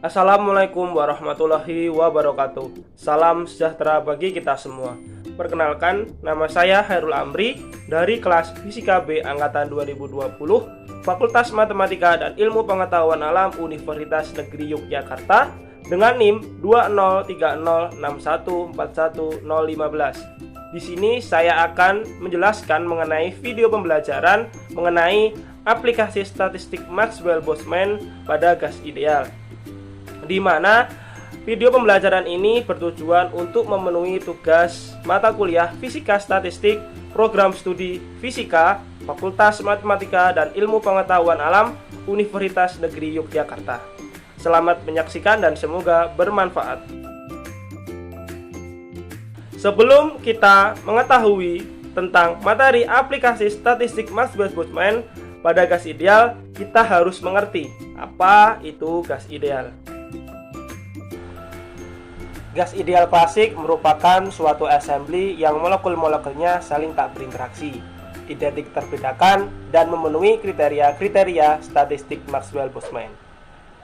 Assalamualaikum warahmatullahi wabarakatuh. Salam sejahtera bagi kita semua. Perkenalkan, nama saya Hairul Amri dari kelas Fisika B Angkatan 2020, Fakultas Matematika dan Ilmu Pengetahuan Alam Universitas Negeri Yogyakarta dengan NIM 20306141015. Di sini saya akan menjelaskan mengenai video pembelajaran mengenai aplikasi statistik Maxwell-Boltzmann pada gas ideal, di mana video pembelajaran ini bertujuan untuk memenuhi tugas mata kuliah Fisika Statistik Program Studi Fisika Fakultas Matematika dan Ilmu Pengetahuan Alam Universitas Negeri Yogyakarta. Selamat menyaksikan dan semoga bermanfaat. Sebelum kita mengetahui tentang materi aplikasi statistik Maxwell-Boltzmann pada gas ideal, kita harus mengerti apa itu gas ideal. Gas ideal klasik merupakan suatu assembly yang molekul-molekulnya saling tak berinteraksi, identik terbedakan, dan memenuhi kriteria-kriteria statistik Maxwell-Boltzmann.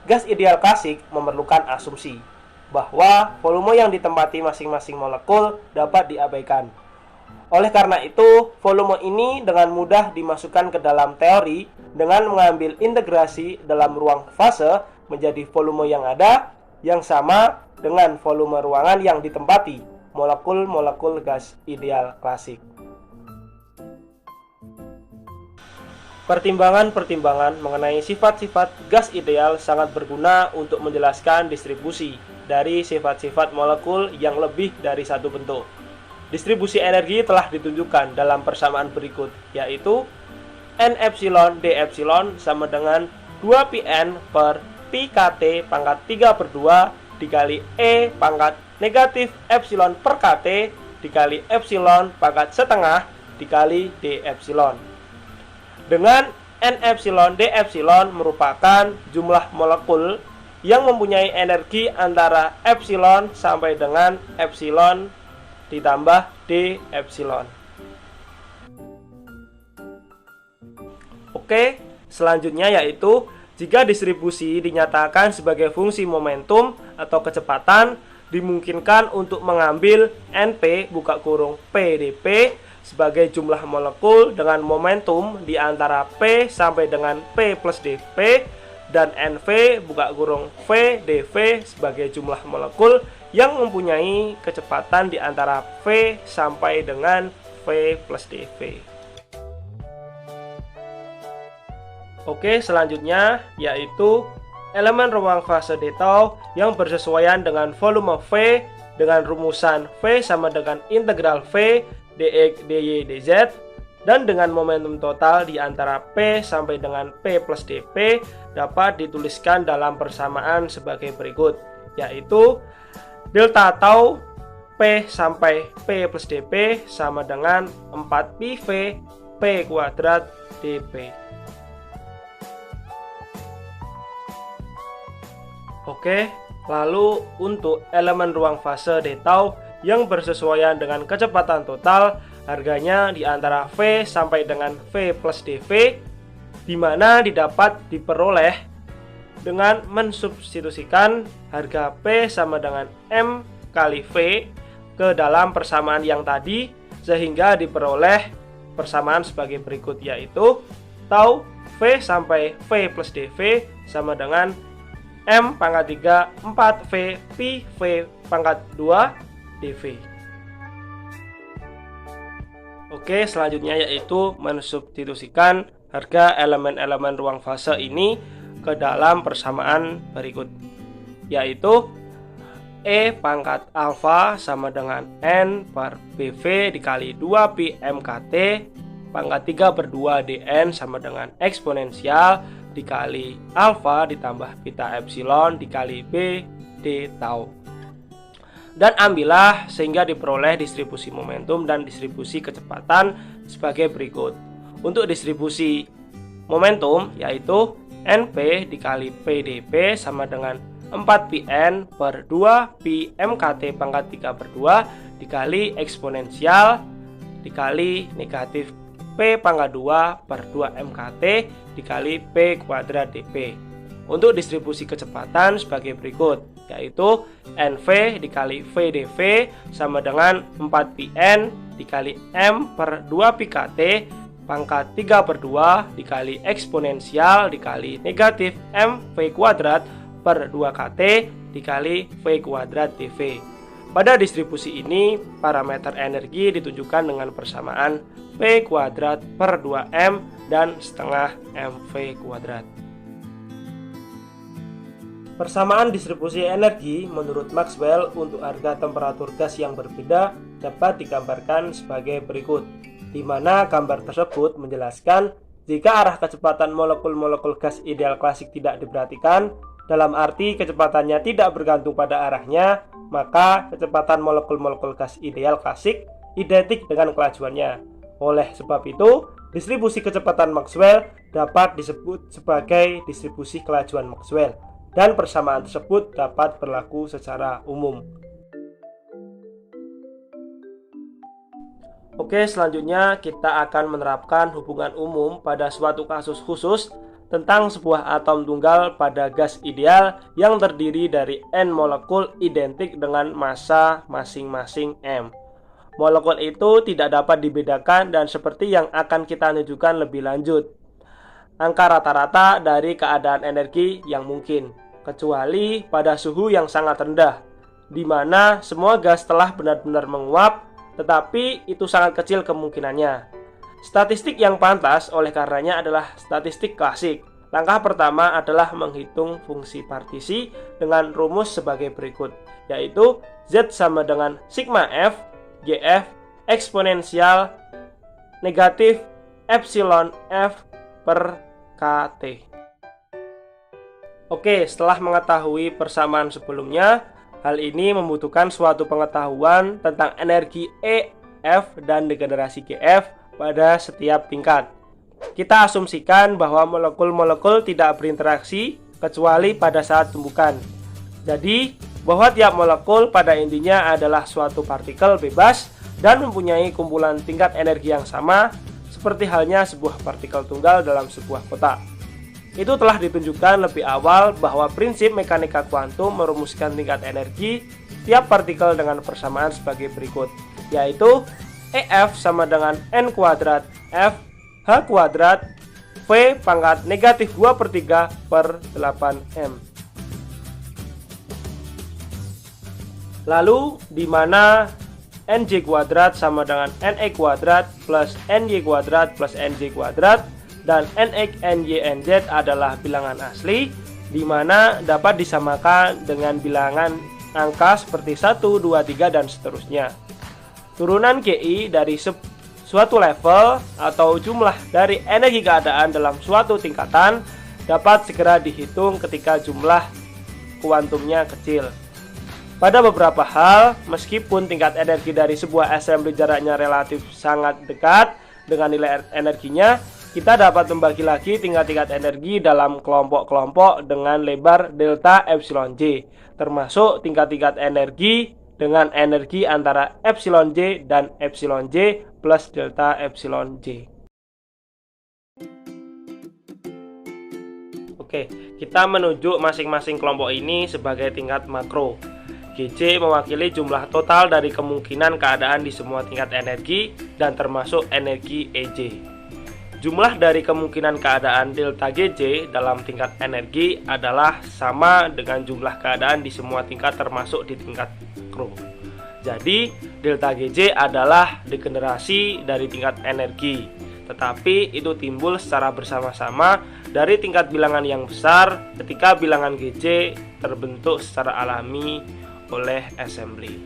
Gas ideal klasik memerlukan asumsi bahwa volume yang ditempati masing-masing molekul dapat diabaikan. Oleh karena itu, volume ini dengan mudah dimasukkan ke dalam teori dengan mengambil integrasi dalam ruang fase menjadi volume yang ada yang sama dengan volume ruangan yang ditempati molekul-molekul gas ideal klasik. Pertimbangan-pertimbangan mengenai sifat-sifat gas ideal sangat berguna untuk menjelaskan distribusi dari sifat-sifat molekul yang lebih dari satu bentuk. Distribusi energi telah ditunjukkan dalam persamaan berikut, yaitu N epsilon D epsilon sama dengan 2Pn per Pi Kt pangkat 3/2 dikali E pangkat negatif epsilon per Kt dikali epsilon pangkat setengah dikali D epsilon. Dengan N epsilon D epsilon merupakan jumlah molekul yang mempunyai energi antara epsilon sampai dengan epsilon ditambah D epsilon. Oke, selanjutnya yaitu jika distribusi dinyatakan sebagai fungsi momentum atau kecepatan, dimungkinkan untuk mengambil NP (PdP) sebagai jumlah molekul dengan momentum di antara P sampai dengan P plus dV, dan NV (VdV) sebagai jumlah molekul yang mempunyai kecepatan di antara V sampai dengan V plus dV. Oke, selanjutnya yaitu elemen ruang fase d tau yang bersesuaian dengan volume V dengan rumusan V sama dengan integral V dx dy dz, dan dengan momentum total di antara P sampai dengan P plus dP dapat dituliskan dalam persamaan sebagai berikut, yaitu delta tau P sampai P plus dP sama dengan 4pi V P kuadrat dP. Oke, lalu untuk elemen ruang fase d tau yang bersesuaian dengan kecepatan total, harganya di antara V sampai dengan V plus dV, di mana diperoleh dengan mensubstitusikan harga P sama dengan M kali V ke dalam persamaan yang tadi, sehingga diperoleh persamaan sebagai berikut, yaitu tau V sampai V plus dV sama dengan M pangkat 3 4V Pi V pangkat 2 dV. Oke, selanjutnya yaitu mensubstitusikan harga elemen-elemen ruang fase ini ke dalam persamaan berikut, yaitu E pangkat alfa sama dengan N per BV dikali 2Pi MKT pangkat 3/2 dN sama dengan eksponensial dikali alfa ditambah beta epsilon dikali B d tau. Dan ambillah sehingga diperoleh distribusi momentum dan distribusi kecepatan sebagai berikut. Untuk distribusi momentum yaitu NP dikali PdP sama dengan 4Pn per 2Pi MKT pangkat 3/2 dikali eksponensial dikali negatif P pangkat 2 per 2 MKT dikali P kuadrat dP. untuk distribusi kecepatan sebagai berikut, yaitu NV dikali VdV sama dengan 4πN dikali M per 2πKT pangkat 3/2 dikali eksponensial dikali negatif MV kuadrat per 2KT dikali V kuadrat dV. Pada distribusi ini, parameter energi ditunjukkan dengan persamaan V kuadrat per 2M dan setengah MV kuadrat. Persamaan distribusi energi menurut Maxwell untuk harga temperatur gas yang berbeda dapat digambarkan sebagai berikut, di mana gambar tersebut menjelaskan jika arah kecepatan molekul-molekul gas ideal klasik tidak diperhatikan, dalam arti kecepatannya tidak bergantung pada arahnya, maka kecepatan molekul-molekul gas ideal klasik identik dengan kelajuannya. Oleh sebab itu, distribusi kecepatan Maxwell dapat disebut sebagai distribusi kelajuan Maxwell, dan persamaan tersebut dapat berlaku secara umum. Oke, selanjutnya kita akan menerapkan hubungan umum pada suatu kasus khusus tentang sebuah atom tunggal pada gas ideal yang terdiri dari N molekul identik dengan massa masing-masing M. Molekul itu tidak dapat dibedakan dan seperti yang akan kita tunjukkan lebih lanjut, angka rata-rata dari keadaan energi yang mungkin, kecuali pada suhu yang sangat rendah, di mana semua gas telah benar-benar menguap, tetapi itu sangat kecil kemungkinannya. Statistik yang pantas oleh karenanya adalah statistik klasik. Langkah pertama adalah menghitung fungsi partisi dengan rumus sebagai berikut, yaitu Z sama dengan sigma F, GF, eksponensial negatif epsilon F per KT. Oke, setelah mengetahui persamaan sebelumnya, hal ini membutuhkan suatu pengetahuan tentang energi E, F, dan degenerasi GF pada setiap tingkat. Kita asumsikan bahwa molekul-molekul tidak berinteraksi kecuali pada saat tumbukan. Jadi, bahwa tiap molekul pada intinya adalah suatu partikel bebas dan mempunyai kumpulan tingkat energi yang sama, seperti halnya sebuah partikel tunggal dalam sebuah kotak. Itu telah ditunjukkan lebih awal bahwa prinsip mekanika kuantum merumuskan tingkat energi tiap partikel dengan persamaan sebagai berikut, yaitu EF sama dengan N kuadrat F H kuadrat V pangkat negatif 2/3 per 8M. Lalu, di mana NJ kuadrat sama dengan NE kuadrat plus NY kuadrat plus NJ kuadrat dan NX, NY, NZ adalah bilangan asli, di mana dapat disamakan dengan bilangan angka seperti 1, 2, 3, dan seterusnya. Turunan GI dari suatu level atau jumlah dari energi keadaan dalam suatu tingkatan dapat segera dihitung ketika jumlah kuantumnya kecil. Pada beberapa hal, meskipun tingkat energi dari sebuah assembly jaraknya relatif sangat dekat dengan nilai energinya, kita dapat membagi lagi tingkat-tingkat energi dalam kelompok-kelompok dengan lebar delta epsilon J, termasuk tingkat-tingkat energi dengan energi antara epsilon J dan epsilon J plus delta epsilon J. Oke, kita menunjuk masing-masing kelompok ini sebagai tingkat makro. GJ mewakili jumlah total dari kemungkinan keadaan di semua tingkat energi dan termasuk energi EJ. Jumlah dari kemungkinan keadaan delta GJ dalam tingkat energi adalah sama dengan jumlah keadaan di semua tingkat termasuk di tingkat makro. Jadi, delta GJ adalah degenerasi dari tingkat energi, tetapi itu timbul secara bersama-sama dari tingkat bilangan yang besar ketika bilangan GJ terbentuk secara alami oleh assembly.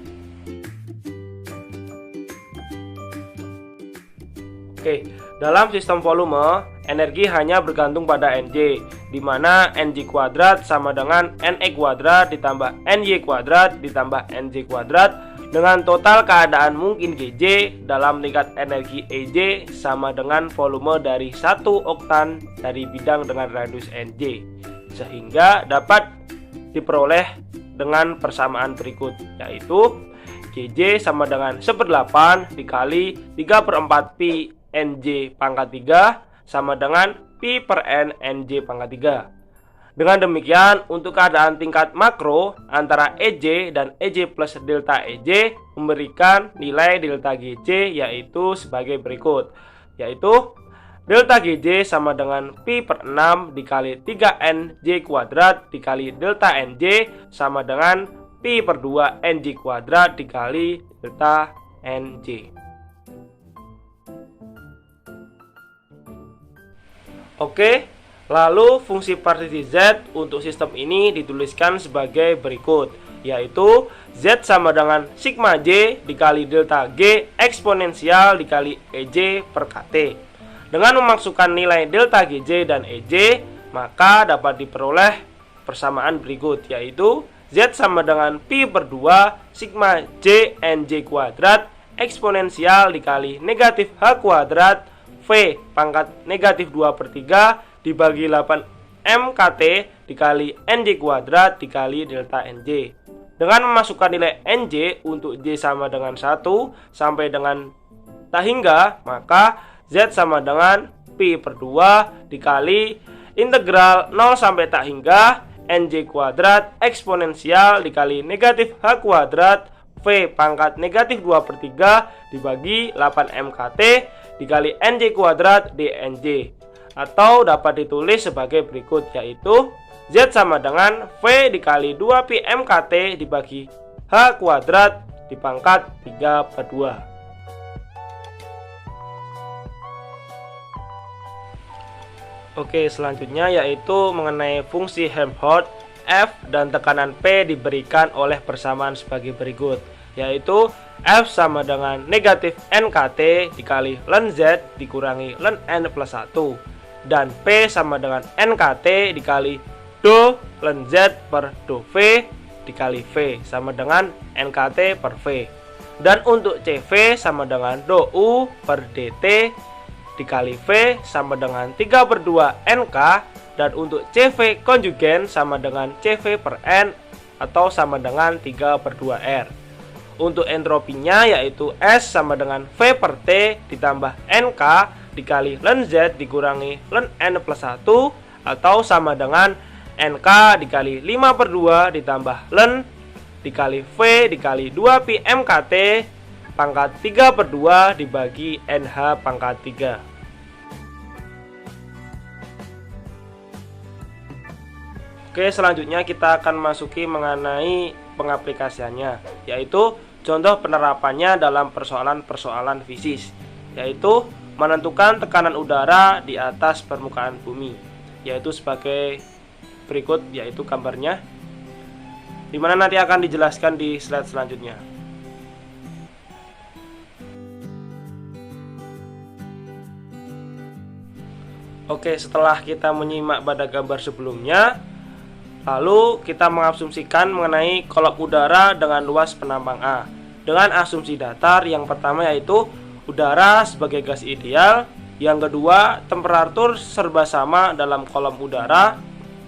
Oke, dalam sistem volume, energi hanya bergantung pada NJ, di mana NJ kuadrat sama dengan NE kuadrat ditambah NY kuadrat ditambah NJ kuadrat dengan total keadaan mungkin GJ dalam tingkat energi EJ sama dengan volume dari 1 oktan dari bidang dengan radius NJ, sehingga dapat diperoleh dengan persamaan berikut, yaitu GJ sama dengan 1/8 dikali 3/4 pi NJ pangkat 3 sama dengan pi per N NJ pangkat 3. Dengan demikian, untuk keadaan tingkat makro antara EJ dan EJ plus delta EJ memberikan nilai delta GJ yaitu sebagai berikut, yaitu delta GJ sama dengan pi per 6 dikali 3NJ kuadrat dikali delta NJ sama dengan pi per 2 NJ kuadrat dikali delta NJ. Oke, lalu fungsi partisi Z untuk sistem ini dituliskan sebagai berikut, yaitu Z sama dengan sigma J dikali delta G eksponensial dikali EJ per KT. Dengan memasukkan nilai delta GJ dan EJ, maka dapat diperoleh persamaan berikut, yaitu Z sama dengan pi per 2 sigma J NJ kuadrat eksponensial dikali negatif H kuadrat V pangkat negatif 2 per 3 dibagi 8 MKT dikali NJ kuadrat dikali delta NJ. Dengan memasukkan nilai NJ untuk J sama dengan 1 sampai dengan tak hingga, maka Z sama dengan pi per 2 dikali integral 0 sampai tak hingga NJ kuadrat eksponensial dikali negatif H kuadrat V pangkat negatif 2 per 3 dibagi 8 MKT dikali NJ kuadrat dNJ, atau dapat ditulis sebagai berikut, yaitu Z sama dengan V dikali 2 pi MKT dibagi H kuadrat dipangkat 3 per 2. Oke, selanjutnya yaitu mengenai fungsi Helmholtz. F dan tekanan P diberikan oleh persamaan sebagai berikut, yaitu F sama dengan negatif NKT dikali ln Z dikurangi ln N plus 1, dan P sama dengan NKT dikali do ln Z per do V dikali V sama dengan NKT per V. Dan untuk CV sama dengan do U per DT dikali V sama dengan 3 per 2 NK, dan untuk CV konjugen sama dengan CV per N atau sama dengan 3 per 2 R. Untuk entropinya yaitu S sama dengan V per T ditambah NK dikali ln Z dikurangi ln N plus 1 atau sama dengan NK dikali 5 per 2 ditambah ln dikali V dikali 2 pi MKT pangkat 3 per 2 dibagi NH pangkat 3. Oke, selanjutnya kita akan masuki mengenai pengaplikasiannya, yaitu contoh penerapannya dalam persoalan-persoalan fisis, yaitu menentukan tekanan udara di atas permukaan bumi, yaitu sebagai berikut, yaitu gambarnya, dimana nanti akan dijelaskan di slide selanjutnya. Oke, setelah kita menyimak pada gambar sebelumnya, lalu kita mengasumsikan mengenai kolom udara dengan luas penambang A dengan asumsi datar. Yang pertama yaitu udara sebagai gas ideal, yang kedua temperatur serba sama dalam kolom udara,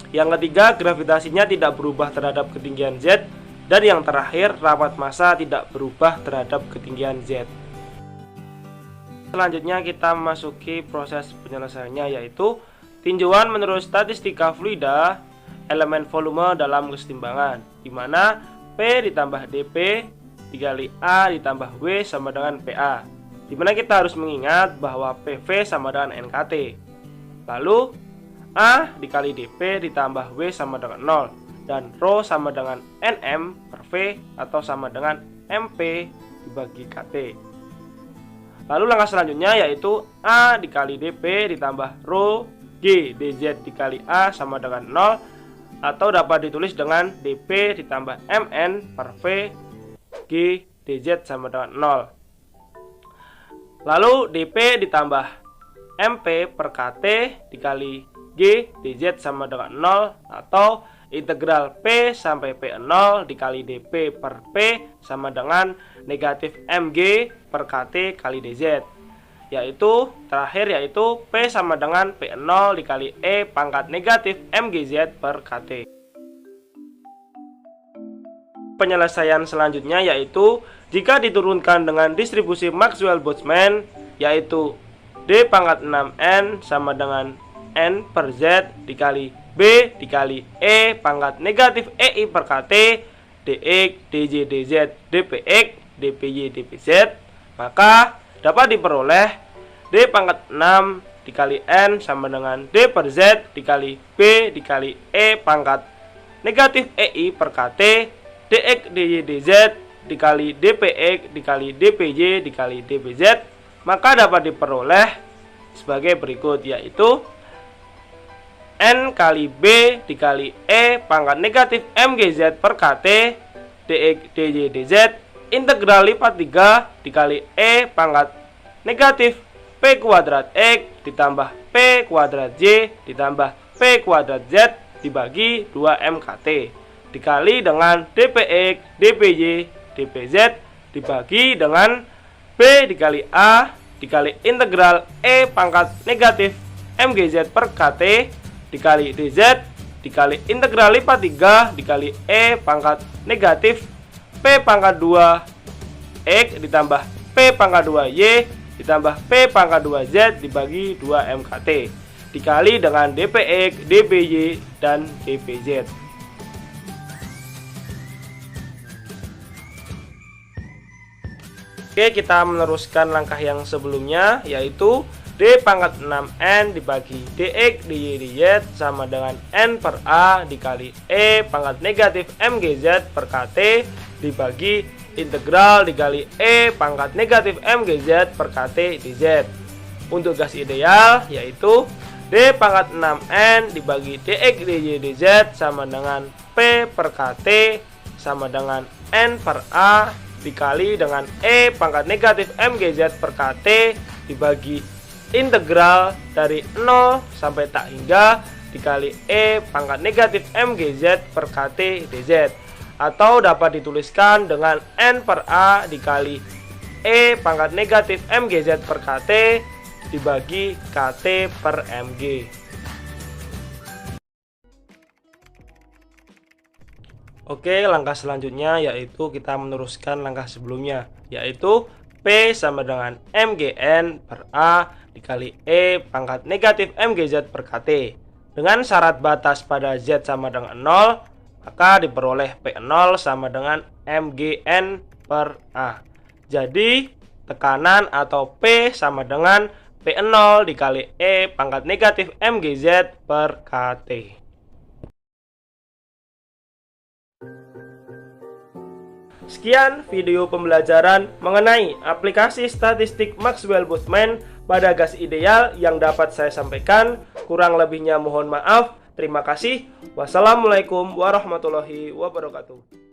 yang ketiga gravitasinya tidak berubah terhadap ketinggian Z, dan yang terakhir rapat massa tidak berubah terhadap ketinggian Z. Selanjutnya kita memasuki proses penyelesaiannya, yaitu tinjauan menurut statistika fluida elemen volume dalam kesetimbangan, di mana P ditambah dP dikali A ditambah W sama dengan PA, di mana kita harus mengingat bahwa PV sama dengan NKT. Lalu A dikali dP ditambah W sama dengan 0, dan Rho sama dengan NM per V atau sama dengan MP dibagi KT. Lalu langkah selanjutnya yaitu A dikali dP ditambah Rho G dZ dikali A sama dengan 0, atau dapat ditulis dengan dP ditambah Mn per V G dZ sama dengan 0. Lalu dP ditambah MP per KT dikali G dZ sama dengan 0, atau integral P sampai P0 dikali dP per P sama dengan negatif Mg per KT kali dZ, yaitu terakhir yaitu P sama dengan P0 dikali E pangkat negatif MGZ per KT. Penyelesaian selanjutnya yaitu jika diturunkan dengan distribusi Maxwell-Boltzmann, yaitu D pangkat 6N sama dengan N per Z dikali B dikali E pangkat negatif EI per KT dX, DJ, DZ, dPX, dPY, dPZ, maka dapat diperoleh D pangkat 6 dikali N sama dengan D per Z dikali B dikali E pangkat negatif EI per KT dX, DJ, DZ dikali dPX dikali dPY dikali dPZ, maka dapat diperoleh sebagai berikut, yaitu N kali B dikali E pangkat negatif MGZ per KT dX, DJ, DZ integral lipat 3 dikali E pangkat negatif P kuadrat X ditambah P kuadrat Y ditambah P kuadrat Z dibagi 2MKT dikali dengan dPX, dPY, dPZ dibagi dengan B dikali A dikali integral E pangkat negatif MGZ per KT dikali DZ dikali integral lipat 3 dikali E pangkat negatif P pangkat 2 X ditambah P pangkat 2 Y ditambah P pangkat 2 Z dibagi 2 MKT dikali dengan dPX, dPY, dan dPZ. Oke, kita meneruskan langkah yang sebelumnya, yaitu D pangkat 6N dibagi DX, DY, DZ sama dengan N per A dikali E pangkat negatif MGZ per KT dibagi integral dikali E pangkat negatif MGZ per KT DZ. Untuk gas ideal yaitu D pangkat 6N dibagi DX, DY, DZ sama dengan P per KT sama dengan N per A dikali dengan E pangkat negatif MGZ per KT dibagi integral dari 0 sampai tak hingga dikali E pangkat negatif MGZ per KT DZ, atau dapat dituliskan dengan N per A dikali E pangkat negatif MGZ per KT dibagi KT per MG. Oke, langkah selanjutnya yaitu kita meneruskan langkah sebelumnya, yaitu P sama dengan MGN per A dikali E pangkat negatif MGZ per KT. Dengan syarat batas pada Z sama dengan 0, maka diperoleh P0 sama dengan MGN per A. Jadi, tekanan atau P sama dengan P0 dikali E pangkat negatif MGZ per KT. Sekian video pembelajaran mengenai aplikasi statistik Maxwell-Boltzmann pada gas ideal yang dapat saya sampaikan. Kurang lebihnya mohon maaf. Terima kasih. Wassalamualaikum warahmatullahi wabarakatuh.